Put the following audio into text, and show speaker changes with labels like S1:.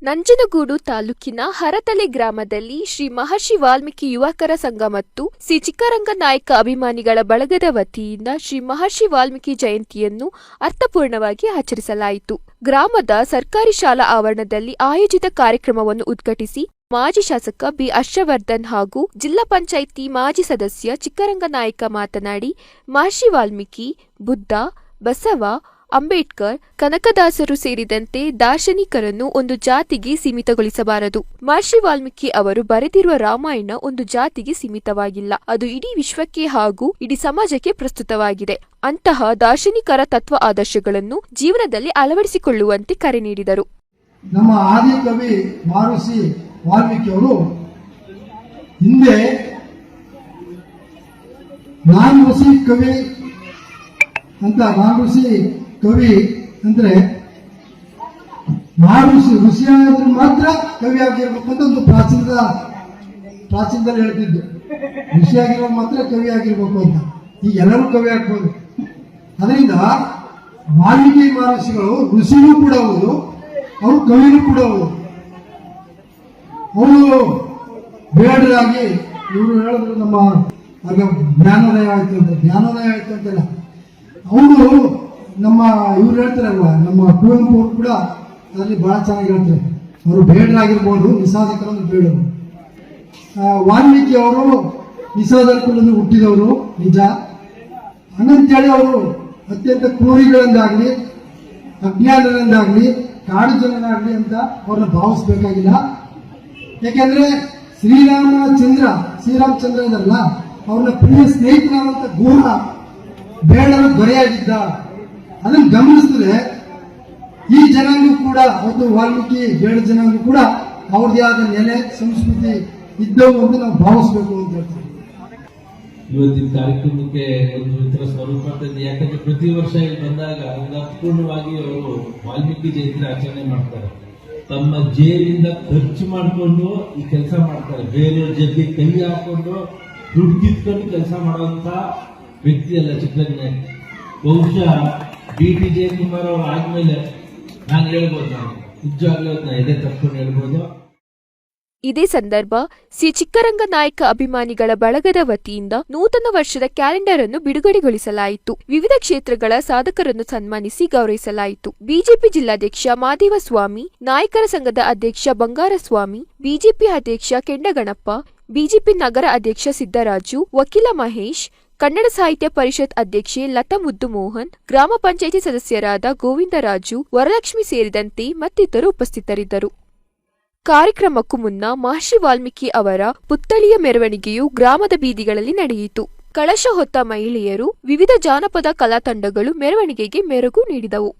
S1: ನಂಜನಗೂಡು ತಾಲೂಕಿನ ಹರತಲೆ ಗ್ರಾಮದಲ್ಲಿ ಶ್ರೀ ಮಹರ್ಷಿ ವಾಲ್ಮೀಕಿ ಯುವಕರ ಸಂಘ ಮತ್ತು ಶ್ರೀ ಚಿಕ್ಕರಂಗನಾಯಕ ಅಭಿಮಾನಿಗಳ ಬಳಗದ ವತಿಯಿಂದ ಶ್ರೀ ಮಹರ್ಷಿ ವಾಲ್ಮೀಕಿ ಜಯಂತಿಯನ್ನು ಅರ್ಥಪೂರ್ಣವಾಗಿ ಆಚರಿಸಲಾಯಿತು. ಗ್ರಾಮದ ಸರ್ಕಾರಿ ಶಾಲಾ ಆವರಣದಲ್ಲಿ ಆಯೋಜಿತ ಕಾರ್ಯಕ್ರಮವನ್ನು ಉದ್ಘಾಟಿಸಿ ಮಾಜಿ ಶಾಸಕ ಬಿ ಹರ್ಷವರ್ಧನ್ ಹಾಗೂ ಜಿಲ್ಲಾ ಪಂಚಾಯಿತಿ ಮಾಜಿ ಸದಸ್ಯ ಚಿಕ್ಕರಂಗನಾಯಕ ಮಾತನಾಡಿ, ಮಹರ್ಷಿ ವಾಲ್ಮೀಕಿ, ಬುದ್ಧ, ಬಸವ, ಅಂಬೇಡ್ಕರ್, ಕನಕದಾಸರು ಸೇರಿದಂತೆ ದಾರ್ಶನಿಕರನ್ನು ಒಂದು ಜಾತಿಗೆ ಸೀಮಿತಗೊಳಿಸಬಾರದು. ಮಹರ್ಷಿ ವಾಲ್ಮೀಕಿ ಅವರು ಬರೆದಿರುವ ರಾಮಾಯಣ ಒಂದು ಜಾತಿಗೆ ಸೀಮಿತವಾಗಿಲ್ಲ, ಅದು ಇಡೀ ವಿಶ್ವಕ್ಕೆ ಹಾಗೂ ಇಡೀ ಸಮಾಜಕ್ಕೆ ಪ್ರಸ್ತುತವಾಗಿದೆ. ಅಂತಹ ದಾರ್ಶನಿಕರ ತತ್ವ ಆದರ್ಶಗಳನ್ನು ಜೀವನದಲ್ಲಿ ಅಳವಡಿಸಿಕೊಳ್ಳುವಂತೆ ಕರೆ ನೀಡಿದರು.
S2: ನಮ್ಮ ಆದಿಕವಿ ಮಹರ್ಷಿ ವಾಲ್ಮೀಕಿ ಅವರು ಹಿಂದೆ ನಾನ್ ಋಷಿ ಕವಿ ಅಂತ ಕವಿ ಅಂದ್ರೆ ಋಷಿಯಾದ್ರೆ ಮಾತ್ರ ಕವಿ ಆಗಿರ್ಬೇಕು ಅಂತ ಒಂದು ಪ್ರಾಚೀನದಲ್ಲಿ ಹೇಳ್ತಿದ್ದು. ಋಷಿಯಾಗಿರೋ ಮಾತ್ರ ಕವಿ ಆಗಿರ್ಬೇಕು ಅಂತ. ಈಗ ಎಲ್ಲರೂ ಕವಿ ಆಗ್ಬೋದು. ಅದರಿಂದ ವಾಲ್ಮೀಕಿ ಮಹರ್ಷಿಗಳು ಋಷಿನೂ ಕೂಡ ಹೌದು, ಅವರು ಕವಿನೂ ಕೂಡ ಹೌದು. ಅವರು ಬೇಡರಾಗಿ ಇವರು ಹೇಳಿದ್ರು ನಮ್ಮ ಜ್ಞಾನೋದಯ ಆಯ್ತು ಅಂತಲ್ಲ, ಅವರು ನಮ್ಮ ಇವ್ರು ಹೇಳ್ತಾರಲ್ವ, ನಮ್ಮ ಕುವೆಂಪು ಅವರು ಕೂಡ ಅದರಲ್ಲಿ ಬಹಳ ಚೆನ್ನಾಗಿ ಹೇಳ್ತಾರೆ. ಅವರು ಬೇಡರಾಗಿರ್ಬೋದು, ನಿಸಾದಕರನ್ನು ಬೇಡರು. ವಾಲ್ಮೀಕಿ ಅವರು ನಿಸಾದರ ಕುಲದಲ್ಲಿ ಹುಟ್ಟಿದವರು ನಿಜ. ಹಂಗಂತೇಳಿ ಅವರು ಅತ್ಯಂತ ಕ್ರೂರಿಗಳಿಂದಾಗ್ಲಿ, ಅಜ್ಞಾನದಿಂದಾಗ್ಲಿ, ಕಾಡು ಜನನಾಗ್ಲಿ ಅಂತ ಅವ್ರನ್ನ ಭಾವಿಸ್ಬೇಕಾಗಿಲ್ಲ. ಯಾಕೆಂದ್ರೆ ಶ್ರೀರಾಮಚಂದ್ರ ಇದಾರಲ್ಲ, ಅವ್ರನ್ನ ಪ್ರಿಯ ಸ್ನೇಹಿತರಾದಂತ ಘೋರ ಬೇಡರು ದೊರೆಯಾಗಿದ್ದ. ಅದನ್ನು ಗಮನಿಸಿದ್ರೆ ಈ ಜನಾಂಗ ಕೂಡ, ಒಂದು ವಾಲ್ಮೀಕಿ ಬೇಡ ಜನಾಂಗ ಕೂಡ ಅವ್ರದೇ ಆದ ನೆಲೆ ಸಂಸ್ಕೃತಿ ಇದ್ದವು ಅಂತ ನಾವು ಭಾವಿಸ್ಬೇಕು ಅಂತ ಹೇಳ್ತೀವಿ.
S3: ಇವತ್ತಿನ ಕಾರ್ಯಕ್ರಮಕ್ಕೆ ಒಂದು ಇತರ ಸ್ವರೂಪ ತಂದು, ಯಾಕಂದ್ರೆ ಪ್ರತಿ ವರ್ಷ ಇಲ್ಲಿ ಬಂದಾಗ ಅರ್ಥಪೂರ್ಣವಾಗಿ ಅವರು ವಾಲ್ಮೀಕಿ ಜಯಂತಿ ಆಚರಣೆ ಮಾಡ್ತಾರೆ. ತಮ್ಮ ಜೇಬಿಂದ ಖರ್ಚು ಮಾಡಿಕೊಂಡು ಈ ಕೆಲಸ ಮಾಡ್ತಾರೆ. ಬೇರೆಯವ್ರ ಜೊತೆ ಕೈ ಹಾಕೊಂಡು ದುಡ್ಡು ಕಿತ್ಕೊಂಡು ಕೆಲಸ ಮಾಡುವಂತ ವ್ಯಕ್ತಿ ಅಲ್ಲ ಚಿಕ್ಕರಂಗನಾಯಕ. ಬಹುಶಃ ಡಿ.ಟಿ. ಜಯಕುಮಾರ್ ಅವರು ಆದ್ಮೇಲೆ ನಾನು ಹೇಳ್ಬೋದು, ನಾನು ನಿಜವಾಗ್ಲೂ ಎದೆ ತಪ್ಪಿಕೊಂಡು ಹೇಳ್ಬೋದು.
S1: ಇದೇ ಸಂದರ್ಭ ಶ್ರೀ ಚಿಕ್ಕರಂಗನಾಯಕ ಅಭಿಮಾನಿಗಳ ಬಳಗದ ವತಿಯಿಂದ ನೂತನ ವರ್ಷದ ಕ್ಯಾಲೆಂಡರ್ ಅನ್ನು ಬಿಡುಗಡೆಗೊಳಿಸಲಾಯಿತು. ವಿವಿಧ ಕ್ಷೇತ್ರಗಳ ಸಾಧಕರನ್ನು ಸನ್ಮಾನಿಸಿ ಗೌರವಿಸಲಾಯಿತು. ಬಿಜೆಪಿ ಜಿಲ್ಲಾಧ್ಯಕ್ಷ ಮಾದೇವಸ್ವಾಮಿ, ನಾಯಕರ ಸಂಘದ ಅಧ್ಯಕ್ಷ ಬಂಗಾರಸ್ವಾಮಿ, ಬಿಜೆಪಿ ಅಧ್ಯಕ್ಷ ಕೆಂಡಗಣಪ್ಪ, ಬಿಜೆಪಿ ನಗರ ಅಧ್ಯಕ್ಷ ಸಿದ್ದರಾಜು, ವಕೀಲ ಮಹೇಶ್, ಕನ್ನಡ ಸಾಹಿತ್ಯ ಪರಿಷತ್ ಅಧ್ಯಕ್ಷೆ ಲತಾ ಮುದ್ದುಮೋಹನ್, ಗ್ರಾಮ ಪಂಚಾಯಿತಿ ಸದಸ್ಯರಾದ ಗೋವಿಂದರಾಜು, ವರಲಕ್ಷ್ಮಿ ಸೇರಿದಂತೆ ಮತ್ತಿತರರು ಉಪಸ್ಥಿತರಿದ್ದರು. ಕಾರ್ಯಕ್ರಮಕ್ಕೂ ಮುನ್ನ ಮಹರ್ಷಿ ವಾಲ್ಮೀಕಿ ಅವರ ಪುತ್ಥಳಿಯ ಮೆರವಣಿಗೆಯು ಗ್ರಾಮದ ಬೀದಿಗಳಲ್ಲಿ ನಡೆಯಿತು. ಕಳಶ ಹೊತ್ತ ಮಹಿಳೆಯರು, ವಿವಿಧ ಜಾನಪದ ಕಲಾ ತಂಡಗಳು ಮೆರವಣಿಗೆಗೆ ಮೆರುಗು ನೀಡಿದವು.